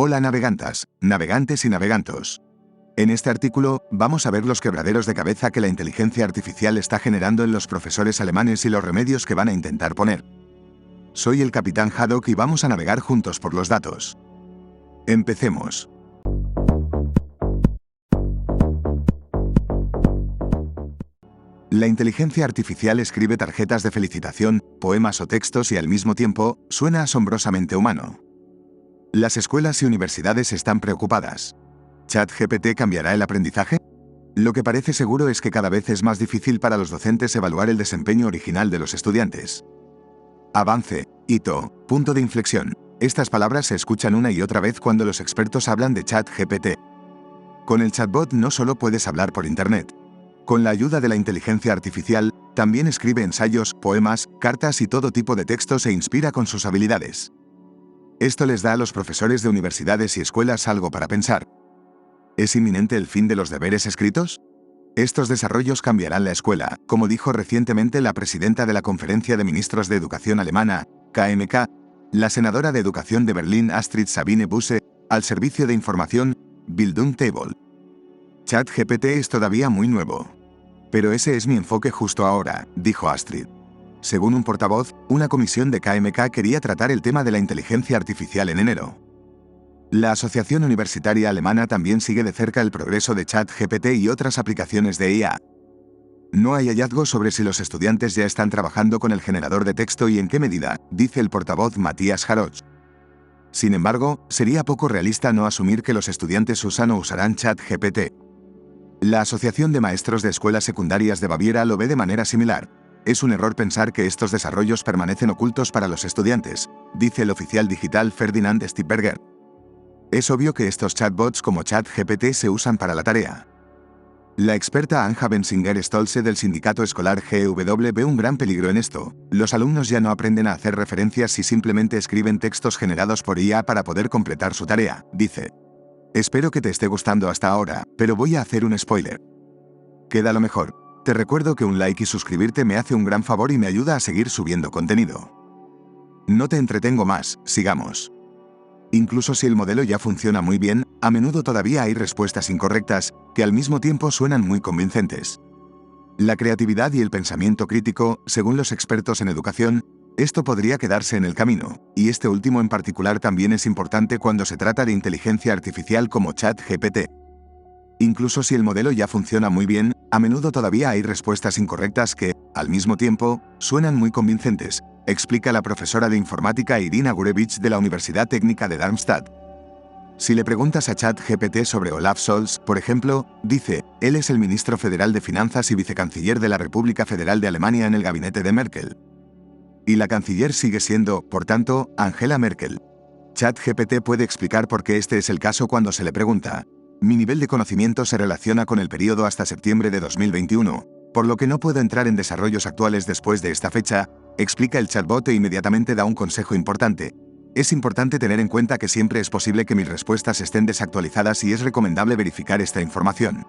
Hola navegantas, navegantes y navegantos. En este artículo vamos a ver los quebraderos de cabeza que la inteligencia artificial está generando en los profesores alemanes y los remedios que van a intentar poner. Soy el Capitán Haddock y vamos a navegar juntos por los datos. Empecemos. La inteligencia artificial escribe tarjetas de felicitación, poemas o textos y al mismo tiempo suena asombrosamente humano. Las escuelas y universidades están preocupadas. ¿ChatGPT cambiará el aprendizaje? Lo que parece seguro es que cada vez es más difícil para los docentes evaluar el desempeño original de los estudiantes. Avance, hito, punto de inflexión. Estas palabras se escuchan una y otra vez cuando los expertos hablan de ChatGPT. Con el chatbot no solo puedes hablar por Internet. Con la ayuda de la inteligencia artificial, también escribe ensayos, poemas, cartas y todo tipo de textos e inspira con sus habilidades. Esto les da a los profesores de universidades y escuelas algo para pensar. ¿Es inminente el fin de los deberes escritos? Estos desarrollos cambiarán la escuela, como dijo recientemente la presidenta de la Conferencia de Ministros de Educación alemana, KMK, la senadora de Educación de Berlín Astrid Sabine Busse, al servicio de información, Bildungstable. ChatGPT es todavía muy nuevo. Pero ese es mi enfoque justo ahora, dijo Astrid. Según un portavoz, una comisión de KMK quería tratar el tema de la inteligencia artificial en enero. La Asociación Universitaria Alemana también sigue de cerca el progreso de ChatGPT y otras aplicaciones de IA. No hay hallazgos sobre si los estudiantes ya están trabajando con el generador de texto y en qué medida, dice el portavoz Matthias Haroch. Sin embargo, sería poco realista no asumir que los estudiantes usan o usarán ChatGPT. La Asociación de Maestros de Escuelas Secundarias de Baviera lo ve de manera similar. Es un error pensar que estos desarrollos permanecen ocultos para los estudiantes, dice el oficial digital Ferdinand Stippberger. Es obvio que estos chatbots como ChatGPT se usan para la tarea. La experta Anja Bensinger-Stolze del sindicato escolar GEW ve un gran peligro en esto. Los alumnos ya no aprenden a hacer referencias si simplemente escriben textos generados por IA para poder completar su tarea, dice. Espero que te esté gustando hasta ahora, pero voy a hacer un spoiler. Queda lo mejor. Te recuerdo que un like y suscribirte me hace un gran favor y me ayuda a seguir subiendo contenido. No te entretengo más, sigamos. Incluso si el modelo ya funciona muy bien, a menudo todavía hay respuestas incorrectas, que al mismo tiempo suenan muy convincentes. La creatividad y el pensamiento crítico, según los expertos en educación, esto podría quedarse en el camino, y este último en particular también es importante cuando se trata de inteligencia artificial como ChatGPT. Incluso si el modelo ya funciona muy bien, a menudo todavía hay respuestas incorrectas que, al mismo tiempo, suenan muy convincentes, explica la profesora de informática Irina Gurevich de la Universidad Técnica de Darmstadt. Si le preguntas a ChatGPT sobre Olaf Scholz, por ejemplo, dice, él es el ministro federal de Finanzas y vicecanciller de la República Federal de Alemania en el gabinete de Merkel. Y la canciller sigue siendo, por tanto, Angela Merkel. ChatGPT puede explicar por qué este es el caso cuando se le pregunta. Mi nivel de conocimiento se relaciona con el periodo hasta septiembre de 2021, por lo que no puedo entrar en desarrollos actuales después de esta fecha, explica el chatbot e inmediatamente da un consejo importante. Es importante tener en cuenta que siempre es posible que mis respuestas estén desactualizadas y es recomendable verificar esta información.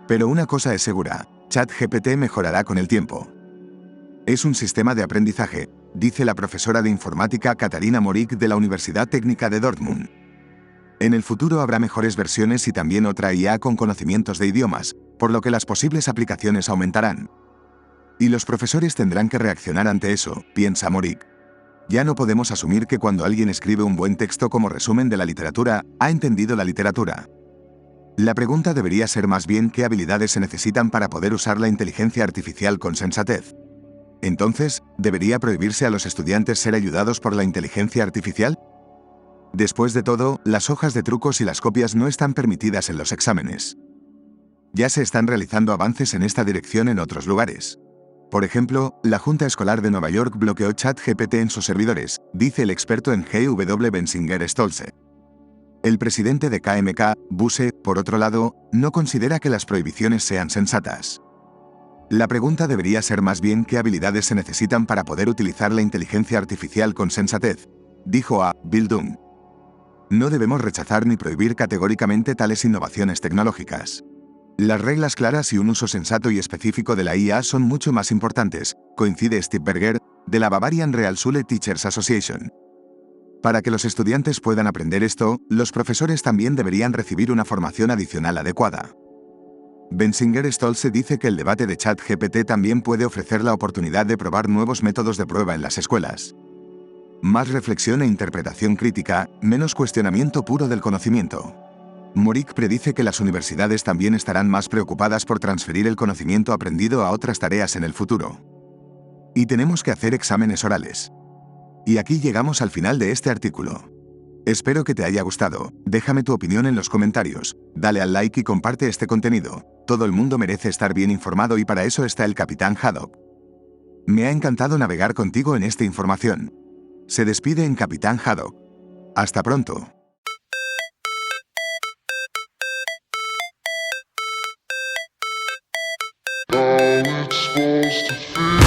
Pero una cosa es segura, ChatGPT mejorará con el tiempo. Es un sistema de aprendizaje, dice la profesora de informática Katharina Morik de la Universidad Técnica de Dortmund. En el futuro habrá mejores versiones y también otra IA con conocimientos de idiomas, por lo que las posibles aplicaciones aumentarán. Y los profesores tendrán que reaccionar ante eso, piensa Morik. Ya no podemos asumir que cuando alguien escribe un buen texto como resumen de la literatura, ha entendido la literatura. La pregunta debería ser más bien qué habilidades se necesitan para poder usar la inteligencia artificial con sensatez. Entonces, ¿debería prohibirse a los estudiantes ser ayudados por la inteligencia artificial? Después de todo, las hojas de trucos y las copias no están permitidas en los exámenes. Ya se están realizando avances en esta dirección en otros lugares. Por ejemplo, la Junta Escolar de Nueva York bloqueó ChatGPT en sus servidores, dice el experto en GW Bensinger-Stolze. El presidente de KMK, Busse, por otro lado, no considera que las prohibiciones sean sensatas. La pregunta debería ser más bien qué habilidades se necesitan para poder utilizar la inteligencia artificial con sensatez, dijo a Bildung. No debemos rechazar ni prohibir categóricamente tales innovaciones tecnológicas. Las reglas claras y un uso sensato y específico de la IA son mucho más importantes, coincide Stippberger, de la Bavarian Realschule Teachers Association. Para que los estudiantes puedan aprender esto, los profesores también deberían recibir una formación adicional adecuada. Benzinger Stolze dice que el debate de ChatGPT también puede ofrecer la oportunidad de probar nuevos métodos de prueba en las escuelas. Más reflexión e interpretación crítica, menos cuestionamiento puro del conocimiento. Morik predice que las universidades también estarán más preocupadas por transferir el conocimiento aprendido a otras tareas en el futuro. Y tenemos que hacer exámenes orales. Y aquí llegamos al final de este artículo. Espero que te haya gustado. Déjame tu opinión en los comentarios, dale al like y comparte este contenido. Todo el mundo merece estar bien informado y para eso está el Capitán Haddock. Me ha encantado navegar contigo en esta información. Se despide en Capitán Haddock. Hasta pronto. How it's supposed to feel.